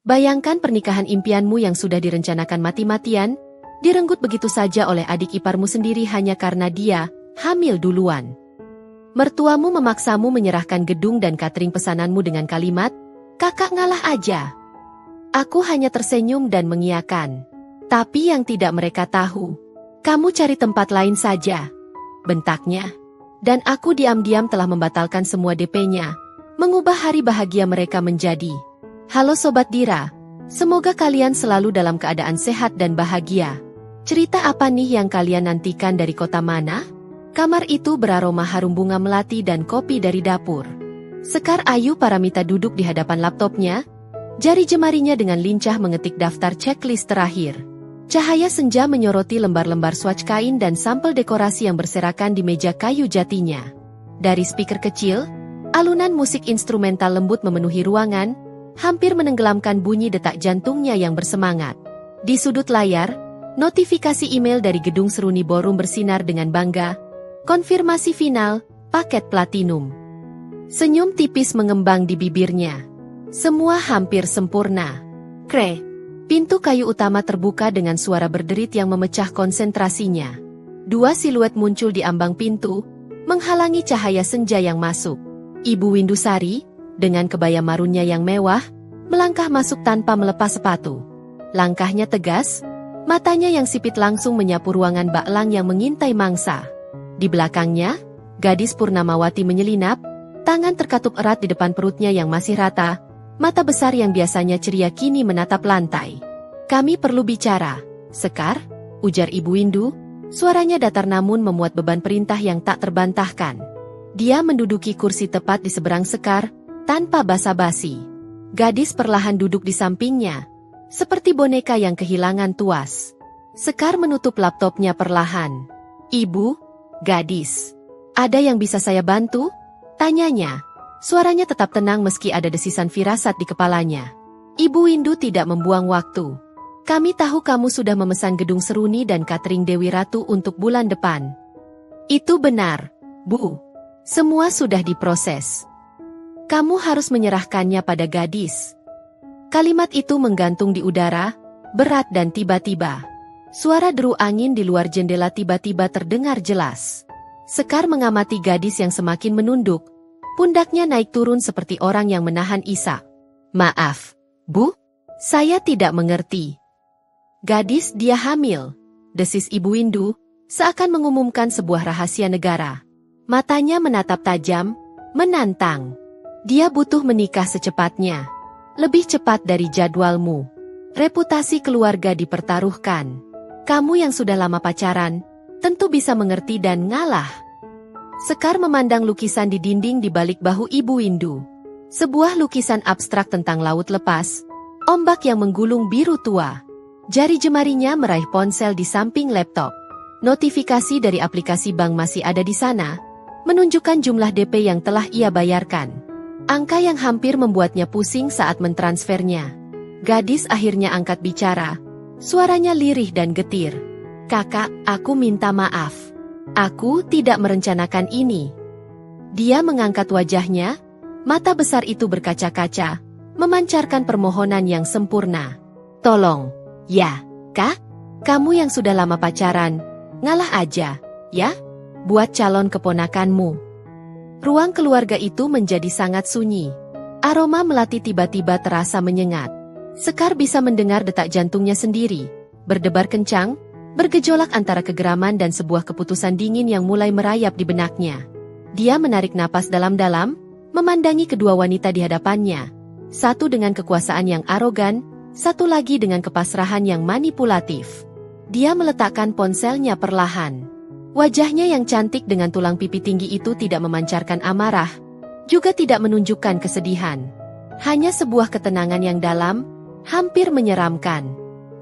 Bayangkan pernikahan impianmu yang sudah direncanakan mati-matian, direnggut begitu saja oleh adik iparmu sendiri hanya karena dia hamil duluan. Mertuamu memaksamu menyerahkan gedung dan catering pesananmu dengan kalimat, "Kakak ngalah aja." Aku hanya tersenyum dan mengiyakan. Tapi yang tidak mereka tahu, kamu cari tempat lain saja, bentaknya. Dan aku diam-diam telah membatalkan semua DP-nya, mengubah hari bahagia mereka menjadi, "Halo Sobat Dira, semoga kalian selalu dalam keadaan sehat dan bahagia. Cerita apa nih yang kalian nantikan dari kota mana?" Kamar itu beraroma harum bunga melati dan kopi dari dapur. Sekar Ayu Paramita duduk di hadapan laptopnya, jari jemarinya dengan lincah mengetik daftar checklist terakhir. Cahaya senja menyoroti lembar-lembar swatch kain dan sampel dekorasi yang berserakan di meja kayu jatinya. Dari speaker kecil, alunan musik instrumental lembut memenuhi ruangan, hampir menenggelamkan bunyi detak jantungnya yang bersemangat. Di sudut layar, notifikasi email dari gedung seruni ballroom bersinar dengan bangga. Konfirmasi final, paket platinum. Senyum tipis mengembang di bibirnya. Semua hampir sempurna. Krek. Pintu kayu utama terbuka dengan suara berderit yang memecah konsentrasinya. Dua siluet muncul di ambang pintu, menghalangi cahaya senja yang masuk. Ibu Windusari, dengan kebaya marunnya yang mewah, melangkah masuk tanpa melepas sepatu. Langkahnya tegas, matanya yang sipit langsung menyapu ruangan Bak Lang yang mengintai mangsa. Di belakangnya, gadis Purnamawati menyelinap, tangan terkatup erat di depan perutnya yang masih rata, mata besar yang biasanya ceria kini menatap lantai. "Kami perlu bicara, Sekar," ujar Ibu Windu, suaranya datar namun memuat beban perintah yang tak terbantahkan. Dia menduduki kursi tepat di seberang Sekar, tanpa basa-basi. Gadis perlahan duduk di sampingnya, seperti boneka yang kehilangan tuas. Sekar menutup laptopnya perlahan. "Ibu, gadis, ada yang bisa saya bantu?" tanyanya. Suaranya tetap tenang meski ada desisan firasat di kepalanya. Ibu Windu tidak membuang waktu. "Kami tahu kamu sudah memesan gedung seruni dan catering Dewi Ratu untuk bulan depan." "Itu benar, Bu. Semua sudah diproses. Kamu harus menyerahkannya pada gadis." Kalimat itu menggantung di udara, berat dan tiba-tiba. Suara deru angin di luar jendela tiba-tiba terdengar jelas. Sekar mengamati gadis yang semakin menunduk, pundaknya naik turun seperti orang yang menahan isak. "Maaf, Bu, saya tidak mengerti." "Gadis, dia hamil," desis Ibu Windu, seakan mengumumkan sebuah rahasia negara. Matanya menatap tajam, menantang. "Dia butuh menikah secepatnya. Lebih cepat dari jadwalmu. Reputasi keluarga dipertaruhkan. Kamu yang sudah lama pacaran, tentu bisa mengerti dan ngalah." Sekar memandang lukisan di dinding di balik bahu Ibu Windu. Sebuah lukisan abstrak tentang laut lepas, ombak yang menggulung biru tua. Jari jemarinya meraih ponsel di samping laptop. Notifikasi dari aplikasi bank masih ada di sana, menunjukkan jumlah DP yang telah ia bayarkan. Angka yang hampir membuatnya pusing saat mentransfernya. Gadis akhirnya angkat bicara. Suaranya lirih dan getir. "Kakak, aku minta maaf. Aku tidak merencanakan ini." Dia mengangkat wajahnya, mata besar itu berkaca-kaca, memancarkan permohonan yang sempurna. "Tolong, ya, Kak? Kamu yang sudah lama pacaran, ngalah aja, ya? Buat calon keponakanmu." Ruang keluarga itu menjadi sangat sunyi. Aroma melati tiba-tiba terasa menyengat. Sekar bisa mendengar detak jantungnya sendiri, berdebar kencang, bergejolak antara kegeraman dan sebuah keputusan dingin yang mulai merayap di benaknya. Dia menarik napas dalam-dalam, memandangi kedua wanita di hadapannya. Satu dengan kekuasaan yang arogan, satu lagi dengan kepasrahan yang manipulatif. Dia meletakkan ponselnya perlahan. Wajahnya yang cantik dengan tulang pipi tinggi itu tidak memancarkan amarah, juga tidak menunjukkan kesedihan. Hanya sebuah ketenangan yang dalam, hampir menyeramkan.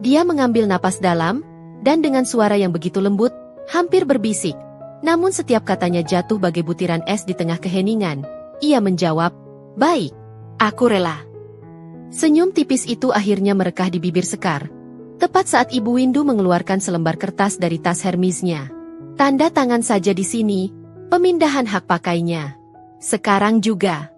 Dia mengambil napas dalam, dan dengan suara yang begitu lembut, hampir berbisik. Namun setiap katanya jatuh bagai butiran es di tengah keheningan. Ia menjawab, "Baik, aku rela." Senyum tipis itu akhirnya merekah di bibir Sekar. Tepat saat Ibu Windu mengeluarkan selembar kertas dari tas Hermesnya. "Tanda tangan saja di sini, pemindahan hak pakainya. Sekarang juga."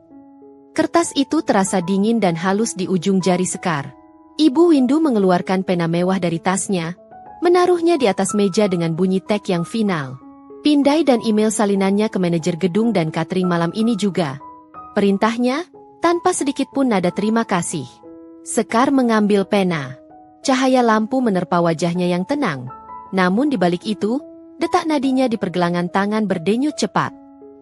Kertas itu terasa dingin dan halus di ujung jari Sekar. Ibu Windu mengeluarkan pena mewah dari tasnya, menaruhnya di atas meja dengan bunyi tek yang final. Pindai dan email salinannya ke manajer gedung dan catering malam ini juga. Perintahnya, tanpa sedikit pun nada terima kasih. Sekar mengambil pena. Cahaya lampu menerpa wajahnya yang tenang. Namun di balik itu, detak nadinya di pergelangan tangan berdenyut cepat.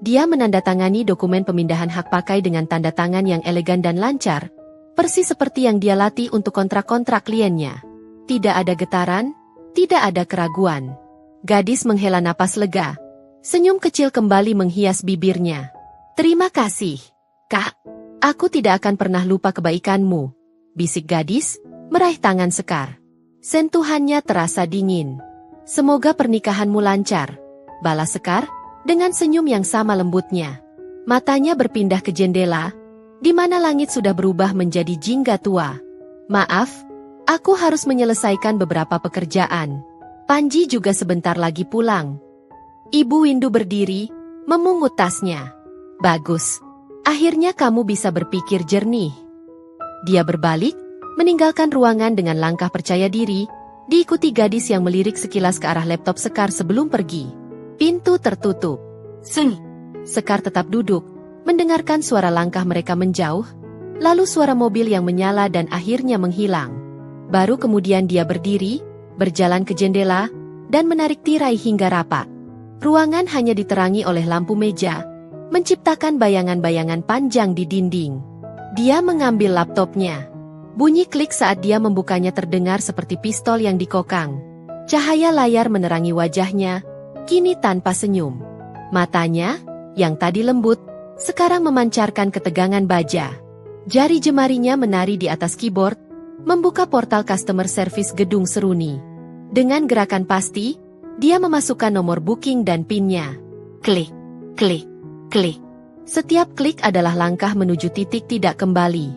Dia menandatangani dokumen pemindahan hak pakai dengan tanda tangan yang elegan dan lancar, persis seperti yang dia latih untuk kontrak-kontrak kliennya. Tidak ada getaran, tidak ada keraguan. Gadis menghela napas lega. Senyum kecil kembali menghias bibirnya. Terima kasih, Kak. Aku tidak akan pernah lupa kebaikanmu, bisik gadis, meraih tangan Sekar. Sentuhannya terasa dingin. Semoga pernikahanmu lancar, balas Sekar, dengan senyum yang sama lembutnya. Matanya berpindah ke jendela, di mana langit sudah berubah menjadi jingga tua. Maaf, aku harus menyelesaikan beberapa pekerjaan. Panji juga sebentar lagi pulang. Ibu Windu berdiri, memungut tasnya. Bagus. Akhirnya kamu bisa berpikir jernih. Dia berbalik, meninggalkan ruangan dengan langkah percaya diri, diikuti gadis yang melirik sekilas ke arah laptop Sekar sebelum pergi. Pintu tertutup. Seng. Sekar tetap duduk, mendengarkan suara langkah mereka menjauh, lalu suara mobil yang menyala dan akhirnya menghilang. Baru kemudian dia berdiri, berjalan ke jendela, dan menarik tirai hingga rapat. Ruangan hanya diterangi oleh lampu meja, menciptakan bayangan-bayangan panjang di dinding. Dia mengambil laptopnya. Bunyi klik saat dia membukanya terdengar seperti pistol yang dikokang. Cahaya layar menerangi wajahnya, kini tanpa senyum. Matanya, yang tadi lembut, sekarang memancarkan ketegangan baja. Jari jemarinya menari di atas keyboard, membuka portal customer service gedung Seruni. Dengan gerakan pasti, dia memasukkan nomor booking dan PIN-nya. Klik, klik, klik. Setiap klik adalah langkah menuju titik tidak kembali.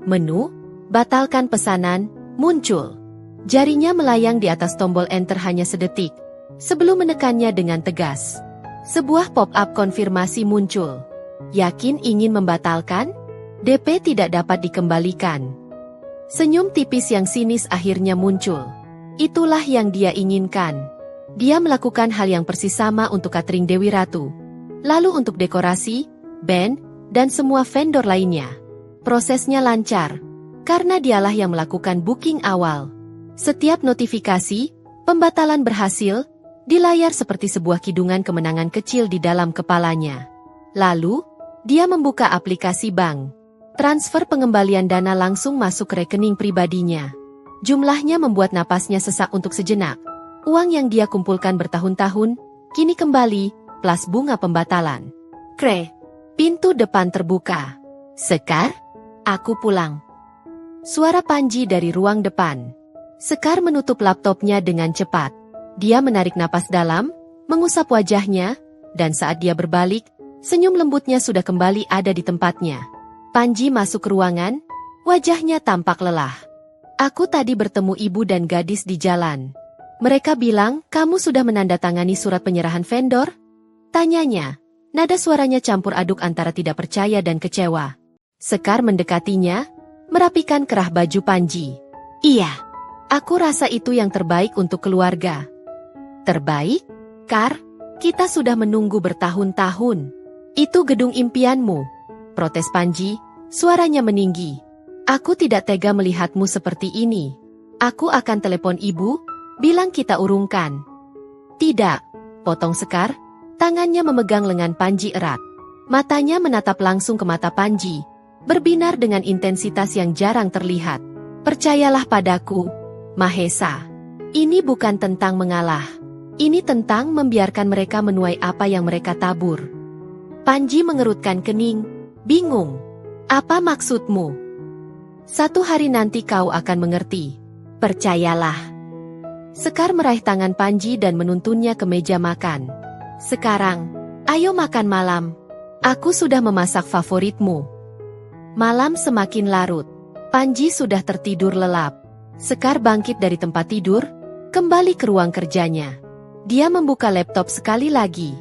Menu, batalkan pesanan, muncul. Jarinya melayang di atas tombol enter hanya sedetik, sebelum menekannya dengan tegas. Sebuah pop-up konfirmasi muncul. Yakin ingin membatalkan? DP tidak dapat dikembalikan. Senyum tipis yang sinis akhirnya muncul. Itulah yang dia inginkan. Dia melakukan hal yang persis sama untuk catering Dewi Ratu. Lalu untuk dekorasi, band, dan semua vendor lainnya. Prosesnya lancar, karena dialah yang melakukan booking awal. Setiap notifikasi, pembatalan berhasil, di layar seperti sebuah kidungan kemenangan kecil di dalam kepalanya. Lalu, dia membuka aplikasi bank. Transfer pengembalian dana langsung masuk ke rekening pribadinya. Jumlahnya membuat napasnya sesak untuk sejenak. Uang yang dia kumpulkan bertahun-tahun, kini kembali, plus bunga pembatalan. Pintu depan terbuka. Sekar, aku pulang. Suara Panji dari ruang depan. Sekar menutup laptopnya dengan cepat. Dia menarik napas dalam, mengusap wajahnya, dan saat dia berbalik, senyum lembutnya sudah kembali ada di tempatnya. Panji masuk ke ruangan, wajahnya tampak lelah. Aku tadi bertemu ibu dan gadis di jalan. Mereka bilang, kamu sudah menandatangani surat penyerahan vendor? Tanyanya, nada suaranya campur aduk antara tidak percaya dan kecewa. Sekar mendekatinya, merapikan kerah baju Panji. Iya, aku rasa itu yang terbaik untuk keluarga. Terbaik? Kar, kita sudah menunggu bertahun-tahun. Itu gedung impianmu. Protes Panji, suaranya meninggi. Aku tidak tega melihatmu seperti ini. Aku akan telepon ibu, bilang kita urungkan. Tidak, potong Sekar, tangannya memegang lengan Panji erat. Matanya menatap langsung ke mata Panji, berbinar dengan intensitas yang jarang terlihat. Percayalah padaku, Mahesa. Ini bukan tentang mengalah. Ini tentang membiarkan mereka menuai apa yang mereka tabur. Panji mengerutkan kening, bingung. Apa maksudmu? Suatu hari nanti kau akan mengerti. Percayalah. Sekar meraih tangan Panji dan menuntunnya ke meja makan. Sekarang, ayo makan malam. Aku sudah memasak favoritmu. Malam semakin larut. Panji sudah tertidur lelap. Sekar bangkit dari tempat tidur, kembali ke ruang kerjanya. Dia membuka laptop sekali lagi.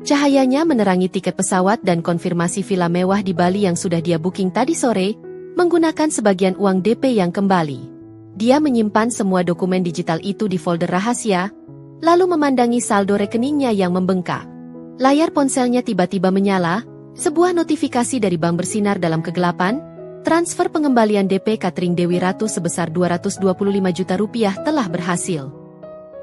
Cahayanya menerangi tiket pesawat dan konfirmasi villa mewah di Bali yang sudah dia booking tadi sore, menggunakan sebagian uang DP yang kembali. Dia menyimpan semua dokumen digital itu di folder rahasia, lalu memandangi saldo rekeningnya yang membengkak. Layar ponselnya tiba-tiba menyala, sebuah notifikasi dari bank bersinar dalam kegelapan, transfer pengembalian DP Catering Dewi Ratu sebesar Rp225 juta telah berhasil.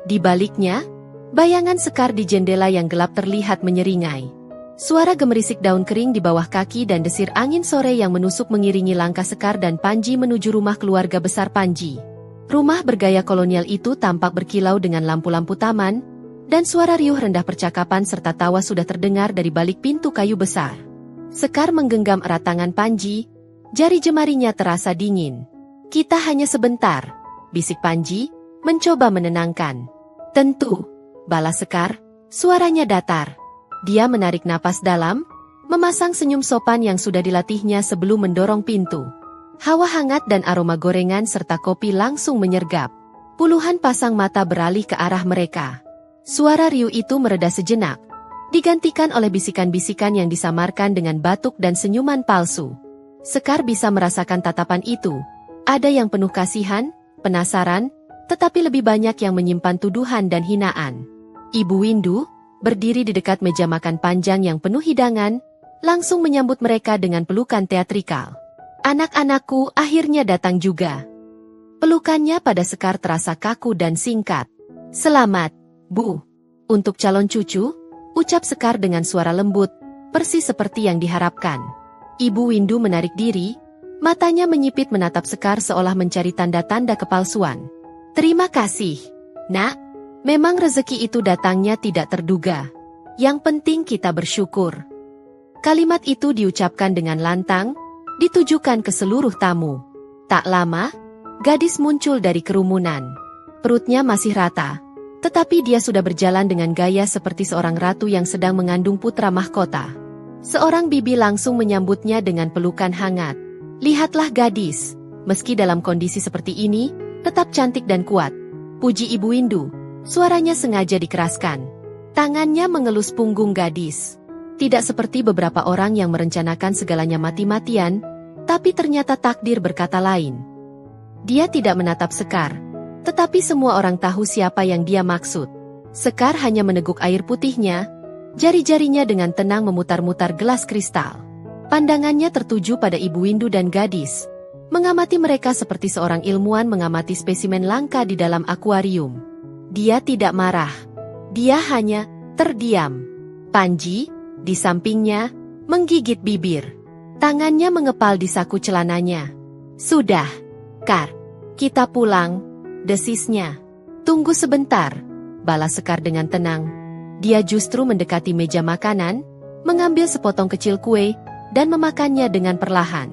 Di baliknya, bayangan Sekar di jendela yang gelap terlihat menyeringai. Suara gemerisik daun kering di bawah kaki dan desir angin sore yang menusuk mengiringi langkah Sekar dan Panji menuju rumah keluarga besar Panji. Rumah bergaya kolonial itu tampak berkilau dengan lampu-lampu taman, dan suara riuh rendah percakapan serta tawa sudah terdengar dari balik pintu kayu besar. Sekar menggenggam erat tangan Panji, jari jemarinya terasa dingin. "Kita hanya sebentar," bisik Panji, mencoba menenangkan. "Tentu," balas Sekar, suaranya datar. Dia menarik napas dalam, memasang senyum sopan yang sudah dilatihnya sebelum mendorong pintu. Hawa hangat dan aroma gorengan serta kopi langsung menyergap. Puluhan pasang mata beralih ke arah mereka. Suara riuh itu mereda sejenak, digantikan oleh bisikan-bisikan yang disamarkan dengan batuk dan senyuman palsu. Sekar bisa merasakan tatapan itu. Ada yang penuh kasihan, penasaran, tetapi lebih banyak yang menyimpan tuduhan dan hinaan. Ibu Windu, berdiri di dekat meja makan panjang yang penuh hidangan, langsung menyambut mereka dengan pelukan teatrikal. "Anak-anakku akhirnya datang juga." Pelukannya pada Sekar terasa kaku dan singkat. "Selamat, Bu. Untuk calon cucu," ucap Sekar dengan suara lembut, persis seperti yang diharapkan. Ibu Windu menarik diri, matanya menyipit menatap Sekar seolah mencari tanda-tanda kepalsuan. "Terima kasih, Nak. Memang rezeki itu datangnya tidak terduga. Yang penting kita bersyukur." Kalimat itu diucapkan dengan lantang, ditujukan ke seluruh tamu. Tak lama, gadis muncul dari kerumunan. Perutnya masih rata, tetapi dia sudah berjalan dengan gaya seperti seorang ratu yang sedang mengandung putra mahkota. Seorang bibi langsung menyambutnya dengan pelukan hangat. "Lihatlah gadis, meski dalam kondisi seperti ini, tetap cantik dan kuat," puji Ibu Windu. Suaranya sengaja dikeraskan. Tangannya mengelus punggung gadis. Tidak seperti beberapa orang yang merencanakan segalanya mati-matian, tapi ternyata takdir berkata lain. Dia tidak menatap Sekar, tetapi semua orang tahu siapa yang dia maksud. Sekar hanya meneguk air putihnya, jari-jarinya dengan tenang memutar-mutar gelas kristal. Pandangannya tertuju pada Ibu Windu dan gadis, mengamati mereka seperti seorang ilmuwan mengamati spesimen langka di dalam akuarium. Dia tidak marah. Dia hanya terdiam. Panji, di sampingnya, menggigit bibir. Tangannya mengepal di saku celananya. "Sudah, Kar. Kita pulang," desisnya. "Tunggu sebentar," balas Sekar dengan tenang. Dia justru mendekati meja makanan, mengambil sepotong kecil kue, dan memakannya dengan perlahan.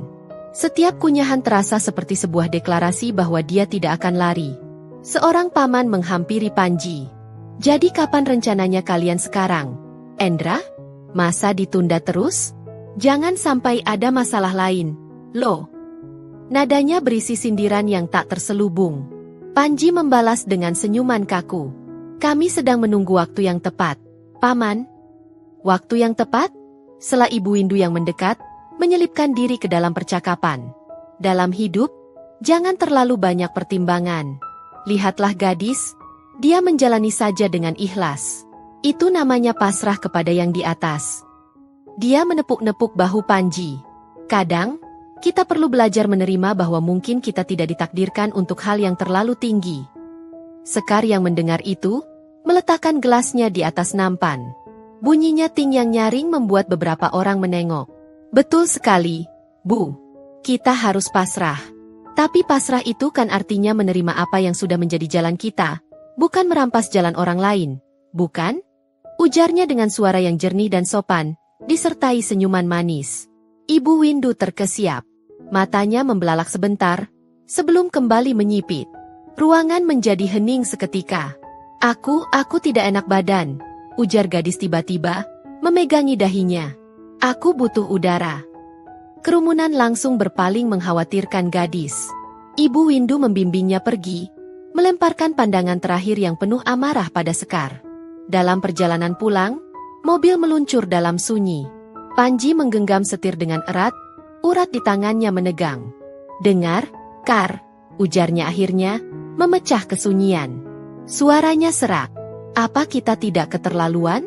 Setiap kunyahan terasa seperti sebuah deklarasi bahwa dia tidak akan lari. Seorang paman menghampiri Panji. "Jadi kapan rencananya kalian sekarang, Endra? Masa ditunda terus? Jangan sampai ada masalah lain, loh." Nadanya berisi sindiran yang tak terselubung. Panji membalas dengan senyuman kaku. "Kami sedang menunggu waktu yang tepat, Paman." "Waktu yang tepat?" Sela Ibu Windu yang mendekat, menyelipkan diri ke dalam percakapan. "Dalam hidup, jangan terlalu banyak pertimbangan. Lihatlah gadis, dia menjalani saja dengan ikhlas. Itu namanya pasrah kepada yang di atas." Dia menepuk-nepuk bahu Panji. "Kadang, kita perlu belajar menerima bahwa mungkin kita tidak ditakdirkan untuk hal yang terlalu tinggi." Sekar yang mendengar itu, meletakkan gelasnya di atas nampan. Bunyinya ting yang nyaring membuat beberapa orang menengok. "Betul sekali, Bu. Kita harus pasrah. Tapi pasrah itu kan artinya menerima apa yang sudah menjadi jalan kita, bukan merampas jalan orang lain, bukan?" Ujarnya dengan suara yang jernih dan sopan, disertai senyuman manis. Ibu Windu terkesiap. Matanya membelalak sebentar, sebelum kembali menyipit. Ruangan menjadi hening seketika. Aku tidak enak badan," ujar gadis tiba-tiba, memegangi dahinya. "Aku butuh udara." Kerumunan langsung berpaling mengkhawatirkan gadis. Ibu Windu membimbingnya pergi, melemparkan pandangan terakhir yang penuh amarah pada Sekar. Dalam perjalanan pulang, mobil meluncur dalam sunyi. Panji menggenggam setir dengan erat, urat di tangannya menegang. "Dengar, Kar," ujarnya akhirnya, memecah kesunyian. Suaranya serak. Apa kita tidak keterlaluan?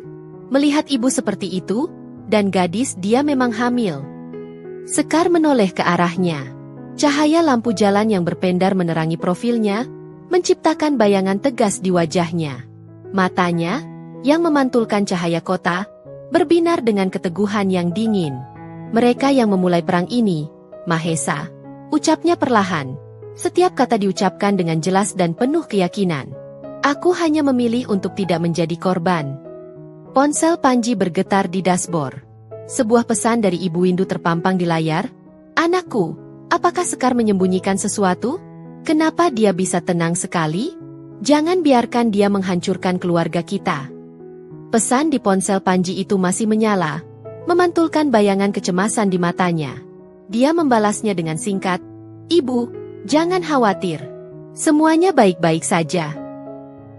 Melihat ibu seperti itu, dan gadis dia memang hamil. Sekar menoleh ke arahnya. Cahaya lampu jalan yang berpendar menerangi profilnya, menciptakan bayangan tegas di wajahnya. Matanya, yang memantulkan cahaya kota, berbinar dengan keteguhan yang dingin. Mereka yang memulai perang ini, Mahesa, ucapnya perlahan. Setiap kata diucapkan dengan jelas dan penuh keyakinan. Aku hanya memilih untuk tidak menjadi korban. Ponsel Panji bergetar di dashboard. Sebuah pesan dari Ibu Windu terpampang di layar. Anakku, apakah Sekar menyembunyikan sesuatu? Kenapa dia bisa tenang sekali? Jangan biarkan dia menghancurkan keluarga kita. Pesan di ponsel Panji itu masih menyala, memantulkan bayangan kecemasan di matanya. Dia membalasnya dengan singkat, Ibu, jangan khawatir. Semuanya baik-baik saja.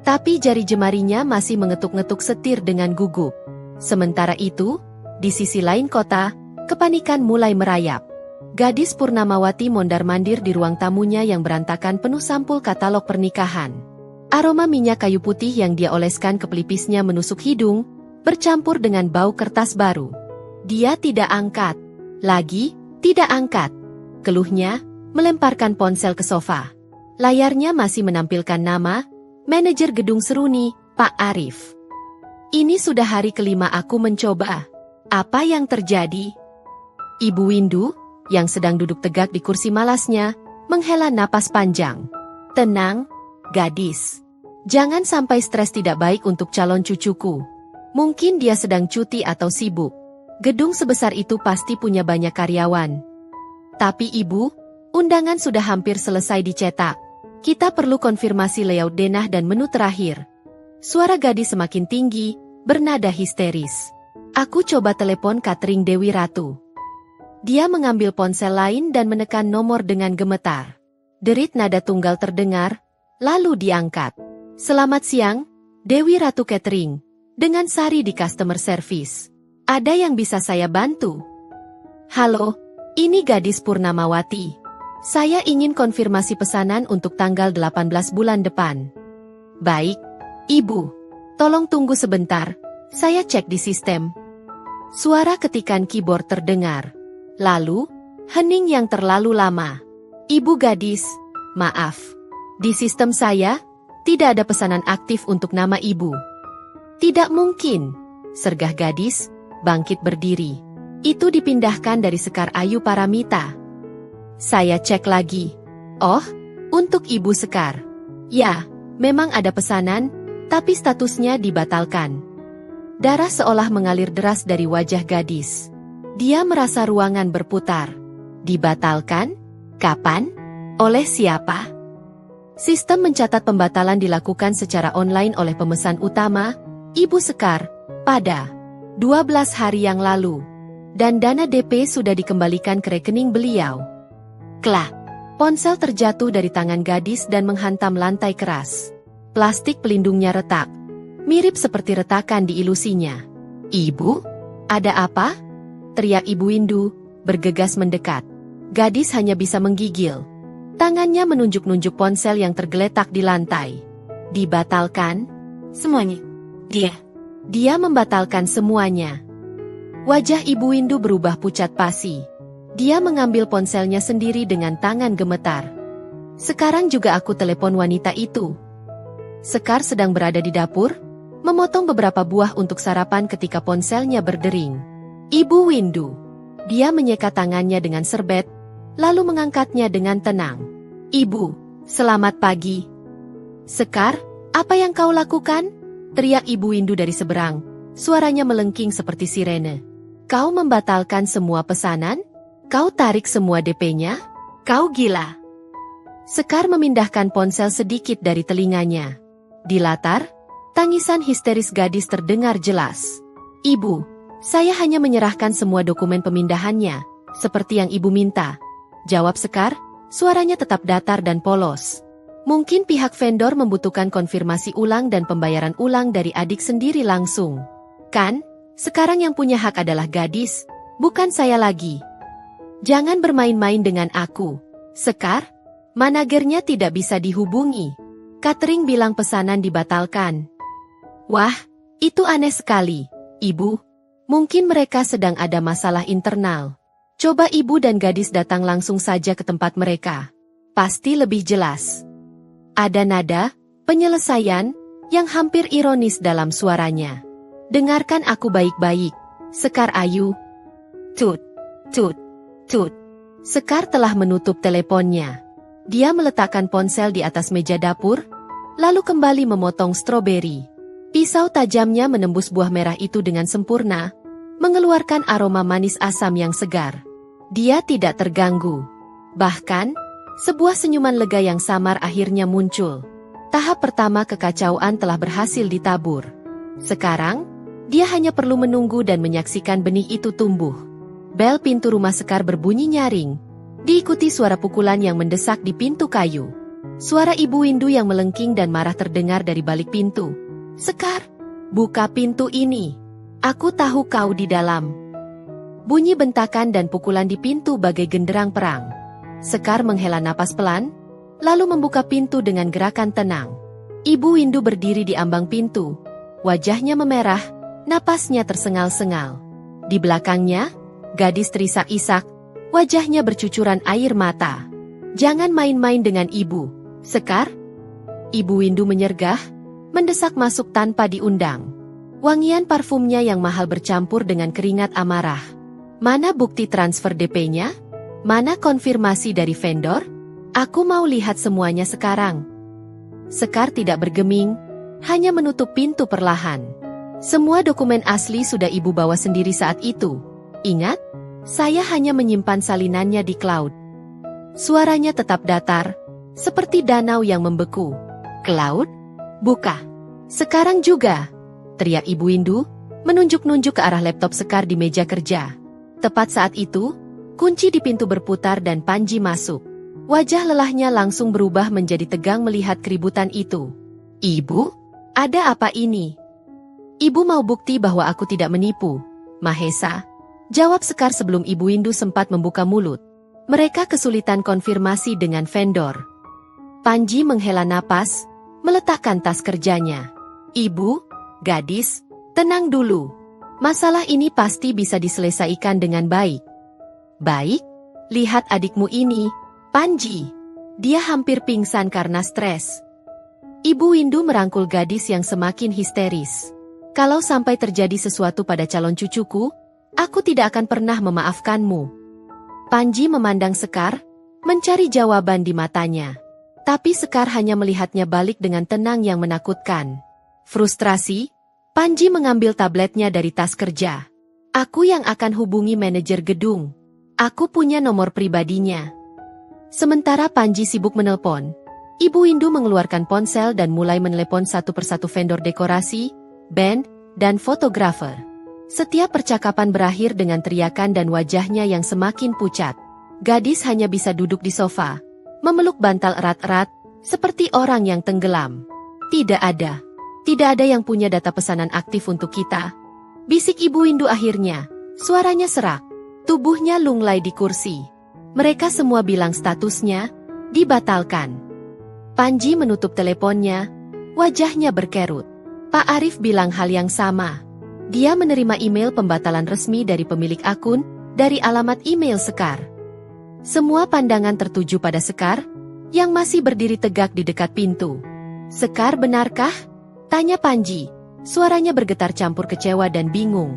Tapi jari jemarinya masih mengetuk-ngetuk setir dengan gugup. Sementara itu, di sisi lain kota, kepanikan mulai merayap. Gadis Purnamawati mondar-mandir di ruang tamunya yang berantakan penuh sampul katalog pernikahan. Aroma minyak kayu putih yang dia oleskan ke pelipisnya menusuk hidung, bercampur dengan bau kertas baru. Dia tidak angkat. Lagi, tidak angkat. Keluhnya, melemparkan ponsel ke sofa. Layarnya masih menampilkan nama, Manajer Gedung Seruni, Pak Arif. Ini sudah hari kelima aku mencoba. Apa yang terjadi? Ibu Windu, yang sedang duduk tegak di kursi malasnya, menghela napas panjang. Tenang, gadis. Jangan sampai stres tidak baik untuk calon cucuku. Mungkin dia sedang cuti atau sibuk. Gedung sebesar itu pasti punya banyak karyawan. Tapi ibu, undangan sudah hampir selesai dicetak. Kita perlu konfirmasi layout denah dan menu terakhir. Suara gadis semakin tinggi, bernada histeris. Aku coba telepon catering Dewi Ratu. Dia mengambil ponsel lain dan menekan nomor dengan gemetar. Derit nada tunggal terdengar, lalu diangkat. Selamat siang, Dewi Ratu Catering. Dengan Sari di Customer Service. Ada yang bisa saya bantu? Halo, ini gadis Purnamawati. Saya ingin konfirmasi pesanan untuk tanggal 18 bulan depan. Baik, Ibu. Tolong tunggu sebentar, saya cek di sistem. Suara ketikan keyboard terdengar. Lalu, hening yang terlalu lama. Ibu gadis, maaf. Di sistem saya, tidak ada pesanan aktif untuk nama ibu. Tidak mungkin, sergah gadis, bangkit berdiri. Itu dipindahkan dari Sekar Ayu Paramita. Saya cek lagi. Oh, untuk Ibu Sekar. Ya, memang ada pesanan, tapi statusnya dibatalkan. Darah seolah mengalir deras dari wajah gadis. Dia merasa ruangan berputar. Dibatalkan? Kapan? Oleh siapa? Sistem mencatat pembatalan dilakukan secara online oleh pemesan utama, Ibu Sekar, pada 12 hari yang lalu. Dan dana DP sudah dikembalikan ke rekening beliau. Klak! Ponsel terjatuh dari tangan gadis dan menghantam lantai keras. Plastik pelindungnya retak. Mirip seperti retakan di ilusinya. Ibu? Ada apa? Teriak Ibu Windu, bergegas mendekat. Gadis hanya bisa menggigil. Tangannya menunjuk-nunjuk ponsel yang tergeletak di lantai. Dibatalkan? Semuanya. Dia membatalkan semuanya. Wajah Ibu Windu berubah pucat pasi. Dia mengambil ponselnya sendiri dengan tangan gemetar. Sekarang juga aku telepon wanita itu. Sekar sedang berada di dapur, memotong beberapa buah untuk sarapan ketika ponselnya berdering. Ibu Windu. Dia menyeka tangannya dengan serbet, lalu mengangkatnya dengan tenang. Ibu, selamat pagi. Sekar, apa yang kau lakukan? Teriak Ibu Windu dari seberang. Suaranya melengking seperti sirene. Kau membatalkan semua pesanan? Kau tarik semua DP-nya? Kau gila. Sekar memindahkan ponsel sedikit dari telinganya. Di latar, tangisan histeris gadis terdengar jelas. Ibu, saya hanya menyerahkan semua dokumen pemindahannya, seperti yang ibu minta. Jawab Sekar, suaranya tetap datar dan polos. Mungkin pihak vendor membutuhkan konfirmasi ulang dan pembayaran ulang dari adik sendiri langsung. Kan, sekarang yang punya hak adalah gadis, bukan saya lagi. Jangan bermain-main dengan aku, Sekar. Managernya tidak bisa dihubungi. Catering bilang pesanan dibatalkan. Wah, itu aneh sekali, Ibu. Mungkin mereka sedang ada masalah internal. Coba Ibu dan gadis datang langsung saja ke tempat mereka. Pasti lebih jelas. Ada nada penyelesaian yang hampir ironis dalam suaranya. Dengarkan aku baik-baik, Sekar Ayu. Tut, tut, tut. Sekar telah menutup teleponnya. Dia meletakkan ponsel di atas meja dapur, lalu kembali memotong stroberi. Pisau tajamnya menembus buah merah itu dengan sempurna, mengeluarkan aroma manis asam yang segar. Dia tidak terganggu. Bahkan, sebuah senyuman lega yang samar akhirnya muncul. Tahap pertama kekacauan telah berhasil ditabur. Sekarang, dia hanya perlu menunggu dan menyaksikan benih itu tumbuh. Bel pintu rumah Sekar berbunyi nyaring, diikuti suara pukulan yang mendesak di pintu kayu. Suara Ibu Windu yang melengking dan marah terdengar dari balik pintu. Sekar, buka pintu ini. Aku tahu kau di dalam. Bunyi bentakan dan pukulan di pintu bagai genderang perang. Sekar menghela napas pelan, lalu membuka pintu dengan gerakan tenang. Ibu Windu berdiri di ambang pintu. Wajahnya memerah, napasnya tersengal-sengal. Di belakangnya, gadis terisak-isak, wajahnya bercucuran air mata. Jangan main-main dengan ibu, Sekar. Ibu Windu menyergah, mendesak masuk tanpa diundang. Wangian parfumnya yang mahal bercampur dengan keringat amarah. Mana bukti transfer DP-nya? Mana konfirmasi dari vendor? Aku mau lihat semuanya sekarang. Sekar tidak bergeming, hanya menutup pintu perlahan. Semua dokumen asli sudah ibu bawa sendiri saat itu. Ingat, saya hanya menyimpan salinannya di cloud. Suaranya tetap datar, seperti danau yang membeku. Cloud? Buka. Sekarang juga, teriak Ibu Windu, menunjuk-nunjuk ke arah laptop Sekar di meja kerja. Tepat saat itu, kunci di pintu berputar dan Panji masuk. Wajah lelahnya langsung berubah menjadi tegang melihat keributan itu. Ibu? Ada apa ini? Ibu mau bukti bahwa aku tidak menipu, Mahesa. Jawab Sekar sebelum Ibu Windu sempat membuka mulut. Mereka kesulitan konfirmasi dengan vendor. Panji menghela napas, meletakkan tas kerjanya. Ibu, gadis, tenang dulu. Masalah ini pasti bisa diselesaikan dengan baik. Baik? Lihat adikmu ini, Panji. Dia hampir pingsan karena stres. Ibu Windu merangkul gadis yang semakin histeris. Kalau sampai terjadi sesuatu pada calon cucuku, aku tidak akan pernah memaafkanmu. Panji memandang Sekar, mencari jawaban di matanya. Tapi Sekar hanya melihatnya balik dengan tenang yang menakutkan. Frustrasi, Panji mengambil tabletnya dari tas kerja. Aku yang akan hubungi manajer gedung. Aku punya nomor pribadinya. Sementara Panji sibuk menelpon, Ibu Windu mengeluarkan ponsel dan mulai menelepon satu persatu vendor dekorasi, band, dan fotografer. Setiap percakapan berakhir dengan teriakan dan wajahnya yang semakin pucat. Gadis hanya bisa duduk di sofa, memeluk bantal erat-erat, seperti orang yang tenggelam. Tidak ada yang punya data pesanan aktif untuk kita. Bisik Ibu Windu akhirnya, suaranya serak, tubuhnya lunglai di kursi. Mereka semua bilang statusnya dibatalkan. Panji menutup teleponnya, wajahnya berkerut. Pak Arif bilang hal yang sama. Dia menerima email pembatalan resmi dari pemilik akun, dari alamat email Sekar. Semua pandangan tertuju pada Sekar, yang masih berdiri tegak di dekat pintu. Sekar, benarkah? Tanya Panji. Suaranya bergetar campur kecewa dan bingung.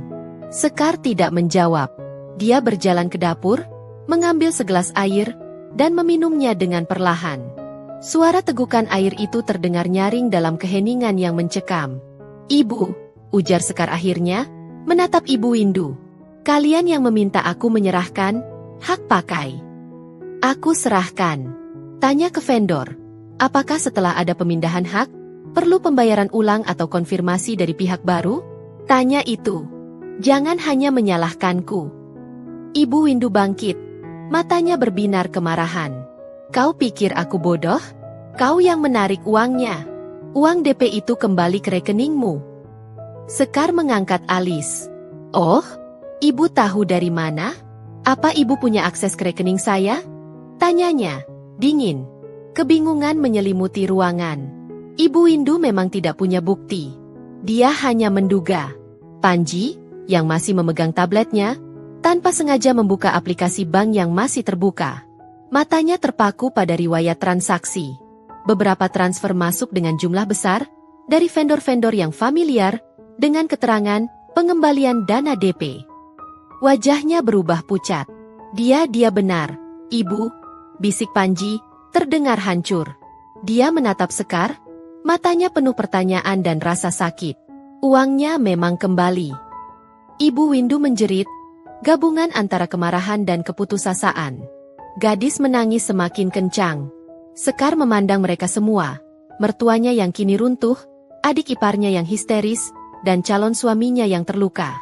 Sekar tidak menjawab. Dia berjalan ke dapur, mengambil segelas air, dan meminumnya dengan perlahan. Suara tegukan air itu terdengar nyaring dalam keheningan yang mencekam. Ibu, ujar Sekar akhirnya, menatap Ibu Windu. Kalian yang meminta aku menyerahkan hak pakai. Aku serahkan. Tanya ke vendor. Apakah setelah ada pemindahan hak, perlu pembayaran ulang atau konfirmasi dari pihak baru? Tanya itu. Jangan hanya menyalahkanku. Ibu Windu bangkit. Matanya berbinar kemarahan. Kau pikir aku bodoh? Kau yang menarik uangnya. Uang DP itu kembali ke rekeningmu. Sekar mengangkat alis. Oh, ibu tahu dari mana? Apa ibu punya akses ke rekening saya? Tanyanya, dingin. Kebingungan menyelimuti ruangan. Ibu Windu memang tidak punya bukti. Dia hanya menduga. Panji, yang masih memegang tabletnya, tanpa sengaja membuka aplikasi bank yang masih terbuka. Matanya terpaku pada riwayat transaksi. Beberapa transfer masuk dengan jumlah besar, dari vendor-vendor yang familiar, dengan keterangan pengembalian dana DP. Wajahnya berubah pucat. Dia benar, Ibu, bisik Panji, terdengar hancur. Dia menatap Sekar, matanya penuh pertanyaan dan rasa sakit. Uangnya memang kembali. Ibu Windu menjerit, gabungan antara kemarahan dan keputusasaan. Gadis menangis semakin kencang. Sekar memandang mereka semua, mertuanya yang kini runtuh, adik iparnya yang histeris, dan calon suaminya yang terluka.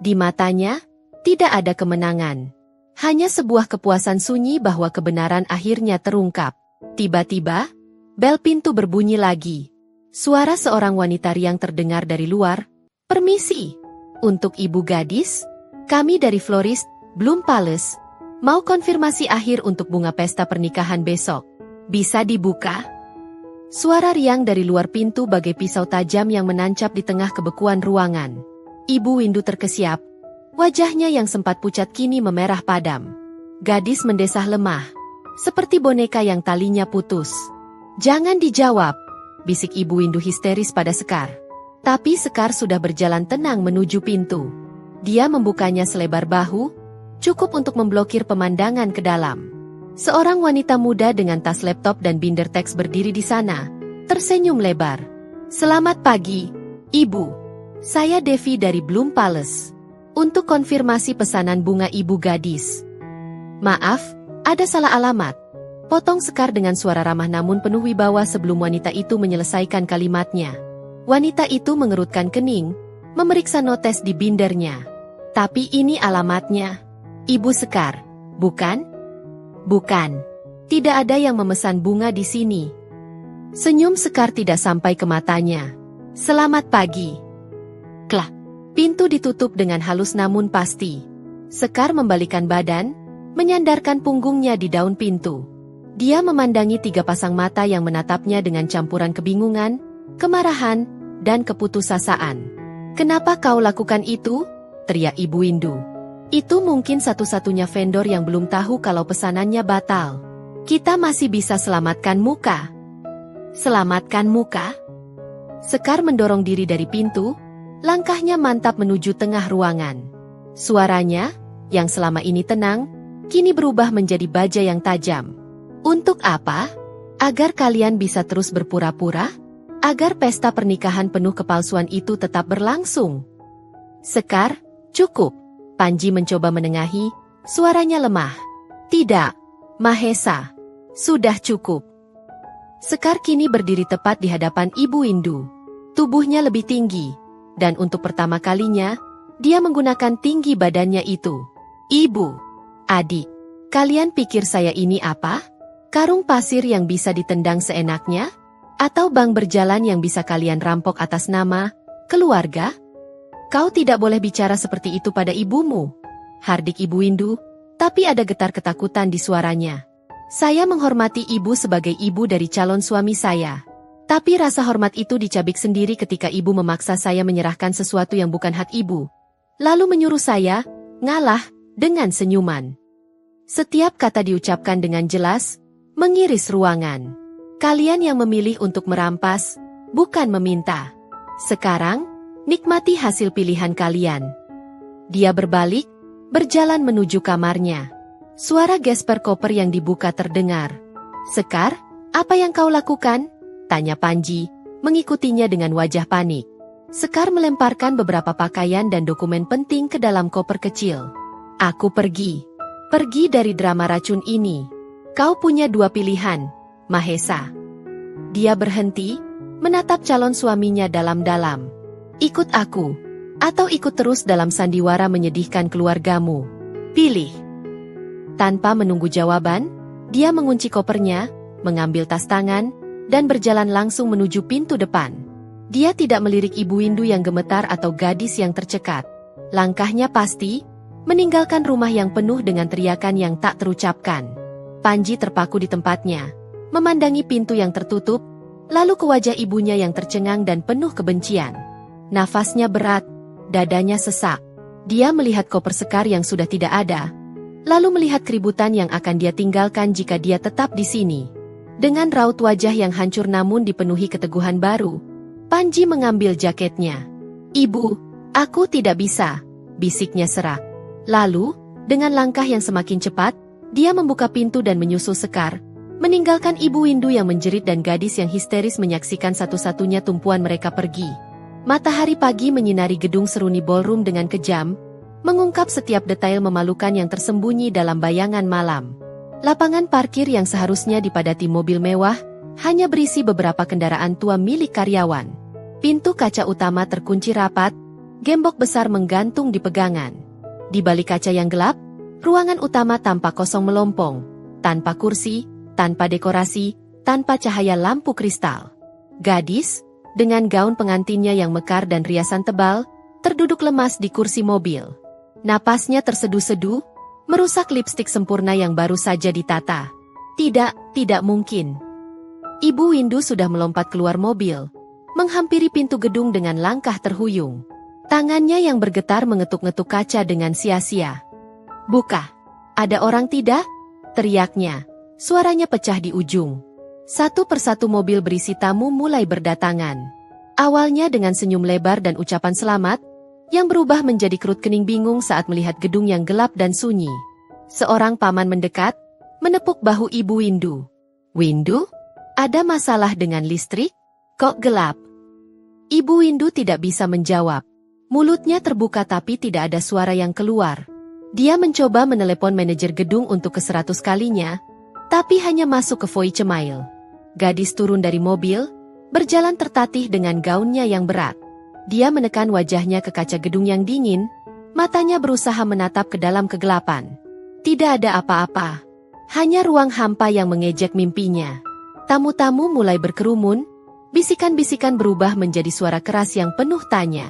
Di matanya, tidak ada kemenangan. Hanya sebuah kepuasan sunyi bahwa kebenaran akhirnya terungkap. Tiba-tiba, bel pintu berbunyi lagi. Suara seorang wanita riang terdengar dari luar. Permisi. Untuk ibu gadis, kami dari florist, Bloom Palace, mau konfirmasi akhir untuk bunga pesta pernikahan besok. Bisa dibuka? Suara riang dari luar pintu bagai pisau tajam yang menancap di tengah kebekuan ruangan. Ibu Windu terkesiap. Wajahnya yang sempat pucat kini memerah padam. Gadis mendesah lemah, seperti boneka yang talinya putus. Jangan dijawab, bisik Ibu Windu histeris pada Sekar. Tapi Sekar sudah berjalan tenang menuju pintu. Dia membukanya selebar bahu, cukup untuk memblokir pemandangan ke dalam. Seorang wanita muda dengan tas laptop dan binder teks berdiri di sana, tersenyum lebar. Selamat pagi, Ibu. Saya Devi dari Bloom Palace. Untuk konfirmasi pesanan bunga ibu gadis. Maaf, ada salah alamat. Potong Sekar dengan suara ramah namun penuh wibawa sebelum wanita itu menyelesaikan kalimatnya. Wanita itu mengerutkan kening, memeriksa notes di bindernya. Tapi ini alamatnya. Ibu Sekar, bukan? Bukan. Tidak ada yang memesan bunga di sini. Senyum Sekar tidak sampai ke matanya. Selamat pagi. Klah. Pintu ditutup dengan halus namun pasti. Sekar membalikan badan, menyandarkan punggungnya di daun pintu. Dia memandangi 3 pasang mata yang menatapnya dengan campuran kebingungan, kemarahan, dan keputusasaan. Kenapa kau lakukan itu? Teriak Ibu Windu. Itu mungkin satu-satunya vendor yang belum tahu kalau pesanannya batal. Kita masih bisa selamatkan muka. Selamatkan muka? Sekar mendorong diri dari pintu. Langkahnya mantap menuju tengah ruangan. Suaranya, yang selama ini tenang, kini berubah menjadi baja yang tajam. Untuk apa? Agar kalian bisa terus berpura-pura? Agar pesta pernikahan penuh kepalsuan itu tetap berlangsung? Sekar, cukup. Panji mencoba menengahi, suaranya lemah. Tidak, Mahesa. Sudah cukup. Sekar kini berdiri tepat di hadapan Ibu Windu. Tubuhnya lebih tinggi. Dan untuk pertama kalinya, dia menggunakan tinggi badannya itu. Ibu, adik, kalian pikir saya ini apa? Karung pasir yang bisa ditendang seenaknya? Atau bank berjalan yang bisa kalian rampok atas nama keluarga? Kau tidak boleh bicara seperti itu pada ibumu. Hardik Ibu Windu, tapi ada getar ketakutan di suaranya. Saya menghormati ibu sebagai ibu dari calon suami saya. Tapi rasa hormat itu dicabik sendiri ketika ibu memaksa saya menyerahkan sesuatu yang bukan hak ibu. Lalu menyuruh saya ngalah dengan senyuman. Setiap kata diucapkan dengan jelas, mengiris ruangan. Kalian yang memilih untuk merampas, bukan meminta. Sekarang, nikmati hasil pilihan kalian. Dia berbalik, berjalan menuju kamarnya. Suara gesper koper yang dibuka terdengar. Sekar, apa yang kau lakukan? Tanya Panji, mengikutinya dengan wajah panik. Sekar melemparkan beberapa pakaian dan dokumen penting ke dalam koper kecil. Aku pergi. Pergi dari drama racun ini. Kau punya 2 pilihan, Mahesa. Dia berhenti, menatap calon suaminya dalam-dalam. Ikut aku, atau ikut terus dalam sandiwara menyedihkan keluargamu. Pilih. Tanpa menunggu jawaban, dia mengunci kopernya, mengambil tas tangan, dan berjalan langsung menuju pintu depan. Dia tidak melirik Ibu Windu yang gemetar atau gadis yang tercekat. Langkahnya pasti, meninggalkan rumah yang penuh dengan teriakan yang tak terucapkan. Panji terpaku di tempatnya. memandangi pintu yang tertutup, lalu ke wajah ibunya yang tercengang dan penuh kebencian. Nafasnya berat, dadanya sesak. Dia melihat koper sekar yang sudah tidak ada, lalu melihat keributan yang akan dia tinggalkan jika dia tetap di sini. Dengan raut wajah yang hancur namun dipenuhi keteguhan baru, Panji mengambil jaketnya. "Ibu, aku tidak bisa," bisiknya serak. Lalu, dengan langkah yang semakin cepat, dia membuka pintu dan menyusul Sekar, meninggalkan Ibu Windu yang menjerit dan gadis yang histeris menyaksikan satu-satunya tumpuan mereka pergi. Matahari pagi menyinari gedung seruni ballroom dengan kejam, mengungkap setiap detail memalukan yang tersembunyi dalam bayangan malam. Lapangan parkir yang seharusnya dipadati mobil mewah, hanya berisi beberapa kendaraan tua milik karyawan. Pintu kaca utama terkunci rapat, gembok besar menggantung di pegangan. Di balik kaca yang gelap, ruangan utama tampak kosong melompong, tanpa kursi, tanpa dekorasi, tanpa cahaya lampu kristal. Gadis, dengan gaun pengantinnya yang mekar dan riasan tebal, terduduk lemas di kursi mobil. Napasnya terseduh-seduh, merusak lipstik sempurna yang baru saja ditata. Tidak mungkin. Ibu Windu sudah melompat keluar mobil, menghampiri pintu gedung dengan langkah terhuyung. Tangannya yang bergetar mengetuk-ngetuk kaca dengan sia-sia. "Buka! Ada orang tidak?" teriaknya. Suaranya pecah di ujung. Satu persatu mobil berisi tamu mulai berdatangan. Awalnya dengan senyum lebar dan ucapan selamat, yang berubah menjadi kerut kening bingung saat melihat gedung yang gelap dan sunyi. Seorang paman mendekat, menepuk bahu Ibu Windu. "Windu? Ada masalah dengan listrik? Kok gelap?" Ibu Windu tidak bisa menjawab. Mulutnya terbuka tapi tidak ada suara yang keluar. Dia mencoba menelepon manajer gedung untuk ke-100 kalinya, tapi hanya masuk ke voicemail. Gadis turun dari mobil, berjalan tertatih dengan gaunnya yang berat. Dia menekan wajahnya ke kaca gedung yang dingin, matanya berusaha menatap ke dalam kegelapan. Tidak ada apa-apa. Hanya ruang hampa yang mengejek mimpinya. Tamu-tamu mulai berkerumun, bisikan-bisikan berubah menjadi suara keras yang penuh tanya.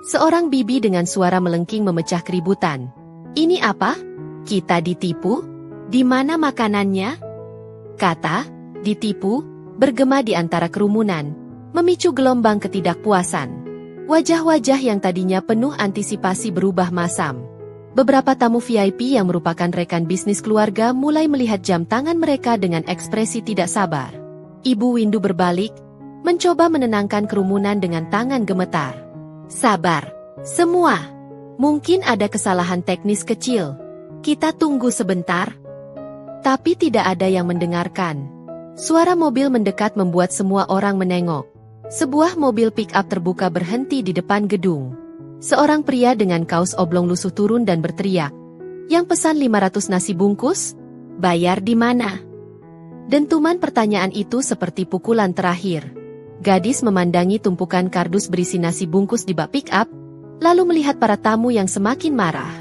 Seorang bibi dengan suara melengking memecah keributan. "Ini apa? Kita ditipu? Di mana makanannya?" Kata, "ditipu," bergema di antara kerumunan, memicu gelombang ketidakpuasan. Wajah-wajah yang tadinya penuh antisipasi berubah masam. Beberapa tamu VIP yang merupakan rekan bisnis keluarga mulai melihat jam tangan mereka dengan ekspresi tidak sabar. Ibu Windu berbalik, mencoba menenangkan kerumunan dengan tangan gemetar. "Sabar, semua. Mungkin ada kesalahan teknis kecil. Kita tunggu sebentar." Tapi tidak ada yang mendengarkan. Suara mobil mendekat membuat semua orang menengok. Sebuah mobil pick-up terbuka berhenti di depan gedung. Seorang pria dengan kaos oblong lusuh turun dan berteriak, "Yang pesan 500 nasi bungkus? Bayar di mana?" Dentuman pertanyaan itu seperti pukulan terakhir. Gadis memandangi tumpukan kardus berisi nasi bungkus di bak pick-up, lalu melihat para tamu yang semakin marah.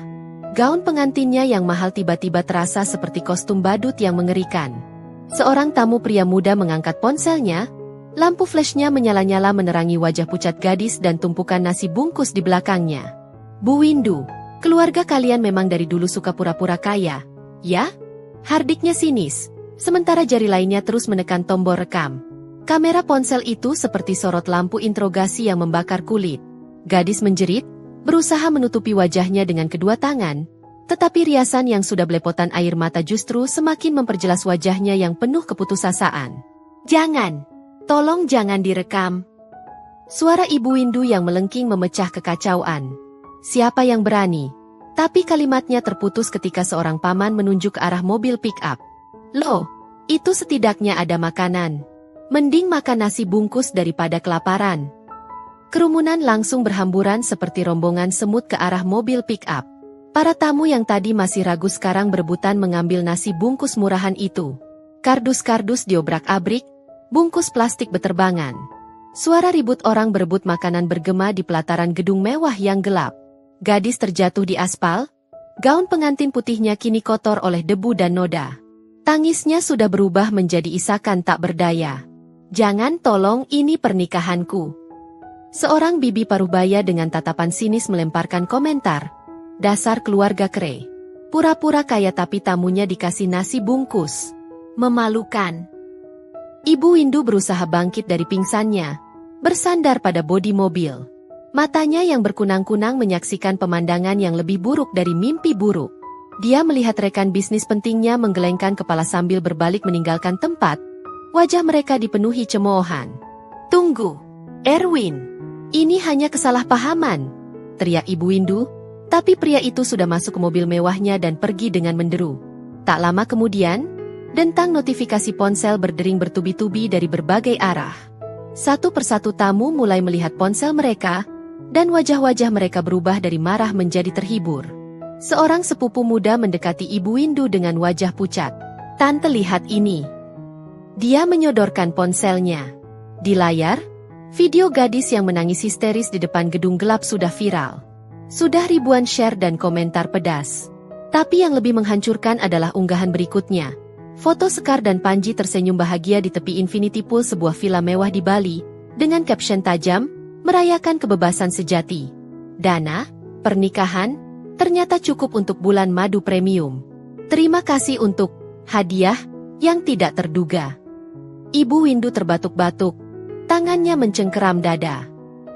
Gaun pengantinnya yang mahal tiba-tiba terasa seperti kostum badut yang mengerikan. Seorang tamu pria muda mengangkat ponselnya, lampu flashnya menyala-nyala menerangi wajah pucat gadis dan tumpukan nasi bungkus di belakangnya. "Bu Windu, keluarga kalian memang dari dulu suka pura-pura kaya, ya?" Hardiknya sinis, sementara jari lainnya terus menekan tombol rekam. Kamera ponsel itu seperti sorot lampu interogasi yang membakar kulit. Gadis menjerit, berusaha menutupi wajahnya dengan kedua tangan, tetapi riasan yang sudah belepotan air mata justru semakin memperjelas wajahnya yang penuh keputusasaan. "Jangan! Tolong jangan direkam!" Suara Ibu Windu yang melengking memecah kekacauan. "Siapa yang berani?" Tapi kalimatnya terputus ketika seorang paman menunjuk ke arah mobil pick-up. "Loh, itu setidaknya ada makanan. Mending makan nasi bungkus daripada kelaparan." Kerumunan langsung berhamburan seperti rombongan semut ke arah mobil pick-up. Para tamu yang tadi masih ragu sekarang berebutan mengambil nasi bungkus murahan itu. Kardus-kardus diobrak-abrik, bungkus plastik beterbangan. Suara ribut orang berebut makanan bergema di pelataran gedung mewah yang gelap. Gadis terjatuh di aspal, gaun pengantin putihnya kini kotor oleh debu dan noda. Tangisnya sudah berubah menjadi isakan tak berdaya. "Jangan, tolong, ini pernikahanku." Seorang bibi paruhbaya dengan tatapan sinis melemparkan komentar, "Dasar keluarga kere. Pura-pura kaya tapi tamunya dikasih nasi bungkus. Memalukan." Ibu Windu berusaha bangkit dari pingsannya, bersandar pada bodi mobil. Matanya yang berkunang-kunang menyaksikan pemandangan yang lebih buruk dari mimpi buruk. Dia melihat rekan bisnis pentingnya menggelengkan kepala sambil berbalik meninggalkan tempat. Wajah mereka dipenuhi cemoohan. "Tunggu, Erwin. Ini hanya kesalahpahaman," teriak Ibu Windu, tapi pria itu sudah masuk ke mobil mewahnya dan pergi dengan menderu. Tak lama kemudian, dentang notifikasi ponsel berdering bertubi-tubi dari berbagai arah. Satu persatu tamu mulai melihat ponsel mereka, dan wajah-wajah mereka berubah dari marah menjadi terhibur. Seorang sepupu muda mendekati Ibu Windu dengan wajah pucat. "Tante, lihat ini." Dia menyodorkan ponselnya. Di layar, video gadis yang menangis histeris di depan gedung gelap sudah viral. Sudah ribuan share dan komentar pedas. Tapi yang lebih menghancurkan adalah unggahan berikutnya. Foto Sekar dan Panji tersenyum bahagia di tepi Infinity Pool sebuah villa mewah di Bali, dengan caption tajam, "Merayakan kebebasan sejati. Dana, pernikahan, ternyata cukup untuk bulan madu premium. Terima kasih untuk hadiah yang tidak terduga." Ibu Windu terbatuk-batuk. Tangannya mencengkeram dada.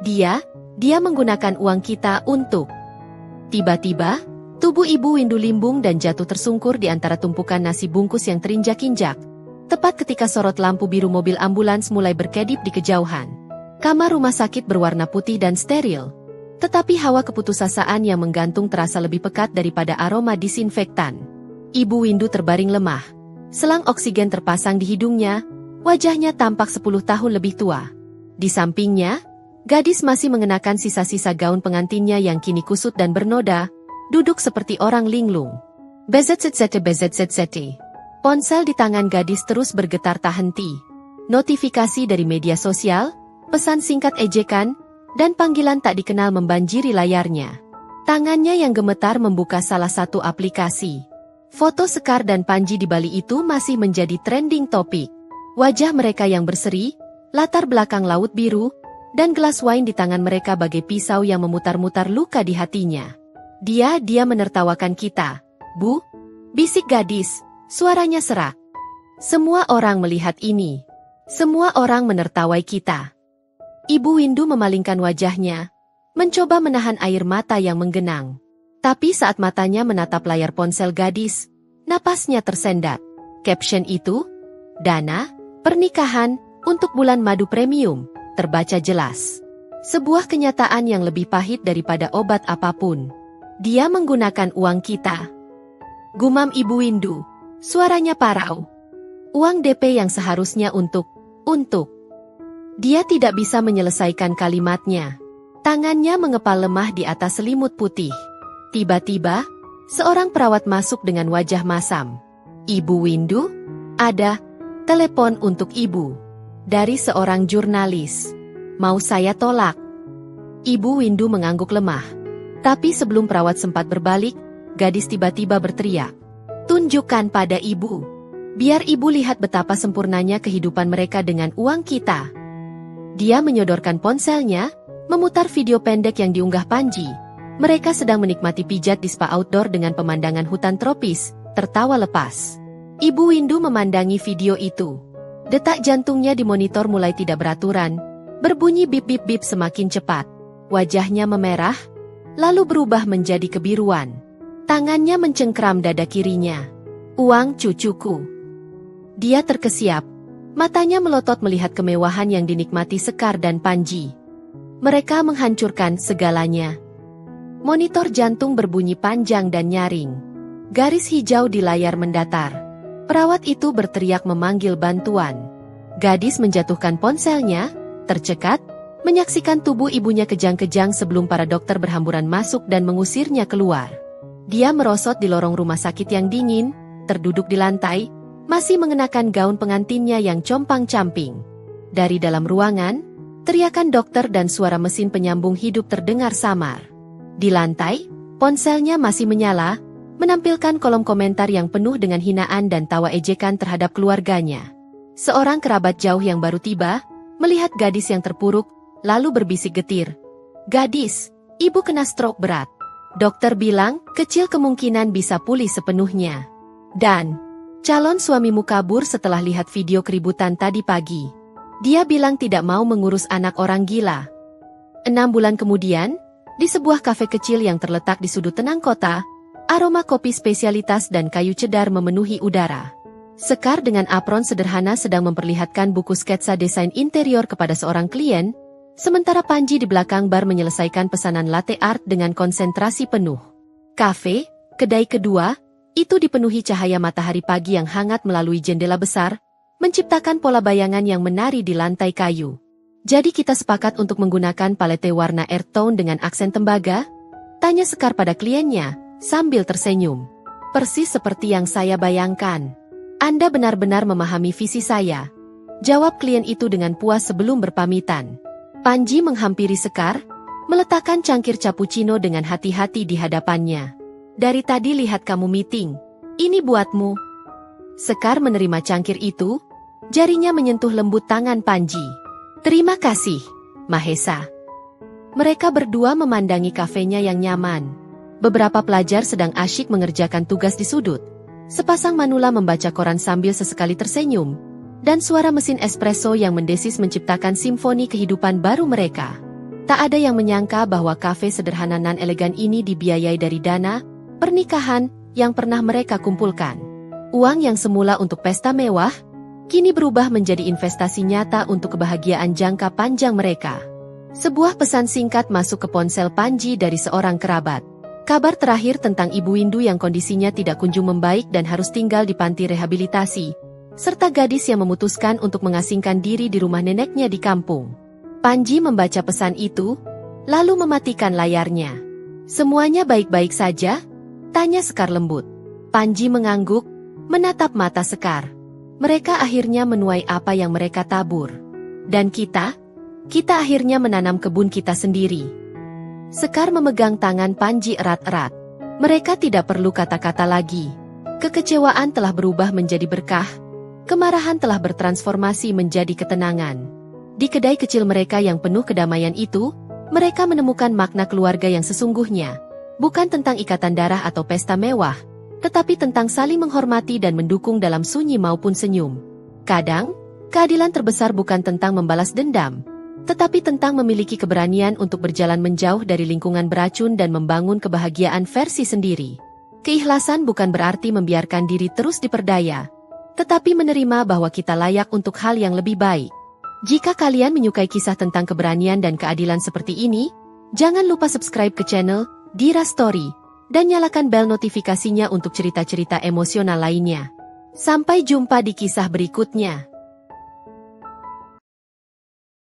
Dia menggunakan uang kita untuk... Tiba-tiba, tubuh Ibu Windu limbung dan jatuh tersungkur di antara tumpukan nasi bungkus yang terinjak-injak. Tepat ketika sorot lampu biru mobil ambulans mulai berkedip di kejauhan. Kamar rumah sakit berwarna putih dan steril. Tetapi hawa keputusasaan yang menggantung terasa lebih pekat daripada aroma disinfektan. Ibu Windu terbaring lemah. Selang oksigen terpasang di hidungnya, wajahnya tampak 10 tahun lebih tua. Di sampingnya, gadis masih mengenakan sisa-sisa gaun pengantinnya yang kini kusut dan bernoda, duduk seperti orang linglung. BZZZT. Ponsel di tangan gadis terus bergetar tak henti. Notifikasi dari media sosial, pesan singkat ejekan, dan panggilan tak dikenal membanjiri layarnya. Tangannya yang gemetar membuka salah satu aplikasi. Foto Sekar dan Panji di Bali itu masih menjadi trending topik. Wajah mereka yang berseri, latar belakang laut biru, dan gelas wine di tangan mereka bagai pisau yang memutar-mutar luka di hatinya. Dia menertawakan kita, "Bu," bisik gadis, suaranya serak. Semua orang melihat ini. Semua orang menertawai kita. Ibu Windu memalingkan wajahnya, mencoba menahan air mata yang menggenang. Tapi saat matanya menatap layar ponsel gadis, napasnya tersendat. Caption itu, "Dana, pernikahan, untuk bulan madu premium," terbaca jelas. Sebuah kenyataan yang lebih pahit daripada obat apapun. Dia menggunakan uang kita. Gumam Ibu Windu, suaranya parau. Uang DP yang seharusnya untuk. Dia tidak bisa menyelesaikan kalimatnya. Tangannya mengepal lemah di atas selimut putih. Tiba-tiba, seorang perawat masuk dengan wajah masam. "Ibu Windu, ada telepon untuk ibu. Dari seorang jurnalis. Mau saya tolak?" Ibu Windu mengangguk lemah. Tapi sebelum perawat sempat berbalik, gadis tiba-tiba berteriak. "Tunjukkan pada ibu. Biar ibu lihat betapa sempurnanya kehidupan mereka dengan uang kita." Dia menyodorkan ponselnya, memutar video pendek yang diunggah Panji. Mereka sedang menikmati pijat di spa outdoor dengan pemandangan hutan tropis, tertawa lepas. Ibu Windu memandangi video itu. Detak jantungnya di monitor mulai tidak beraturan, berbunyi bip-bip-bip semakin cepat. Wajahnya memerah, lalu berubah menjadi kebiruan. Tangannya mencengkram dada kirinya. "Uang cucuku." Dia terkesiap. Matanya melotot melihat kemewahan yang dinikmati Sekar dan Panji. Mereka menghancurkan segalanya. Monitor jantung berbunyi panjang dan nyaring. Garis hijau di layar mendatar. Perawat itu berteriak memanggil bantuan. Gadis menjatuhkan ponselnya, tercekat, menyaksikan tubuh ibunya kejang-kejang sebelum para dokter berhamburan masuk dan mengusirnya keluar. Dia merosot di lorong rumah sakit yang dingin, terduduk di lantai, masih mengenakan gaun pengantinnya yang compang-camping. Dari dalam ruangan, teriakan dokter dan suara mesin penyambung hidup terdengar samar. Di lantai, ponselnya masih menyala, menampilkan kolom komentar yang penuh dengan hinaan dan tawa ejekan terhadap keluarganya. Seorang kerabat jauh yang baru tiba, melihat gadis yang terpuruk, lalu berbisik getir. "Gadis, ibu kena stroke berat. Dokter bilang, kecil kemungkinan bisa pulih sepenuhnya. Dan Calon suamimu kabur setelah lihat video keributan tadi pagi. Dia bilang tidak mau mengurus anak orang gila. 6 bulan kemudian, di sebuah kafe kecil yang terletak di sudut tenang kota, aroma kopi spesialitas dan kayu cedar memenuhi udara. Sekar dengan apron sederhana sedang memperlihatkan buku sketsa desain interior kepada seorang klien, sementara Panji di belakang bar menyelesaikan pesanan latte art dengan konsentrasi penuh. Kafe, kedai kedua, itu dipenuhi cahaya matahari pagi yang hangat melalui jendela besar, menciptakan pola bayangan yang menari di lantai kayu. Jadi kita sepakat untuk menggunakan palete warna earth tone dengan aksen tembaga? Tanya Sekar pada kliennya, sambil tersenyum. Persis seperti yang saya bayangkan. Anda benar-benar memahami visi saya. Jawab klien itu dengan puas sebelum berpamitan. Panji menghampiri Sekar, meletakkan cangkir cappuccino dengan hati-hati di hadapannya. Dari tadi lihat kamu meeting. Ini buatmu. Sekar menerima cangkir itu, jarinya menyentuh lembut tangan Panji. Terima kasih, Mahesa. Mereka berdua memandangi kafenya yang nyaman. Beberapa pelajar sedang asyik mengerjakan tugas di sudut. Sepasang manula membaca koran sambil sesekali tersenyum. Dan suara mesin espresso yang mendesis menciptakan simfoni kehidupan baru mereka. Tak ada yang menyangka bahwa kafe sederhana nan elegan ini dibiayai dari dana pernikahan yang pernah mereka kumpulkan. Uang yang semula untuk pesta mewah, kini berubah menjadi investasi nyata untuk kebahagiaan jangka panjang mereka. Sebuah pesan singkat masuk ke ponsel Panji dari seorang kerabat. Kabar terakhir tentang Ibu Windu yang kondisinya tidak kunjung membaik dan harus tinggal di panti rehabilitasi, serta gadis yang memutuskan untuk mengasingkan diri di rumah neneknya di kampung. Panji membaca pesan itu, lalu mematikan layarnya. Semuanya baik-baik saja? Tanya Sekar lembut. Panji mengangguk, menatap mata Sekar. Mereka akhirnya menuai apa yang mereka tabur. Dan kita akhirnya menanam kebun kita sendiri. Sekar memegang tangan Panji erat-erat. Mereka tidak perlu kata-kata lagi. Kekecewaan telah berubah menjadi berkah. Kemarahan telah bertransformasi menjadi ketenangan. Di kedai kecil mereka yang penuh kedamaian itu, mereka menemukan makna keluarga yang sesungguhnya. Bukan tentang ikatan darah atau pesta mewah, tetapi tentang saling menghormati dan mendukung dalam sunyi maupun senyum. Kadang, keadilan terbesar bukan tentang membalas dendam, tetapi tentang memiliki keberanian untuk berjalan menjauh dari lingkungan beracun dan membangun kebahagiaan versi sendiri. Keikhlasan bukan berarti membiarkan diri terus diperdaya, tetapi menerima bahwa kita layak untuk hal yang lebih baik. Jika kalian menyukai kisah tentang keberanian dan keadilan seperti ini, jangan lupa subscribe ke channel Dira Story, dan nyalakan bel notifikasinya untuk cerita-cerita emosional lainnya. Sampai jumpa di kisah berikutnya.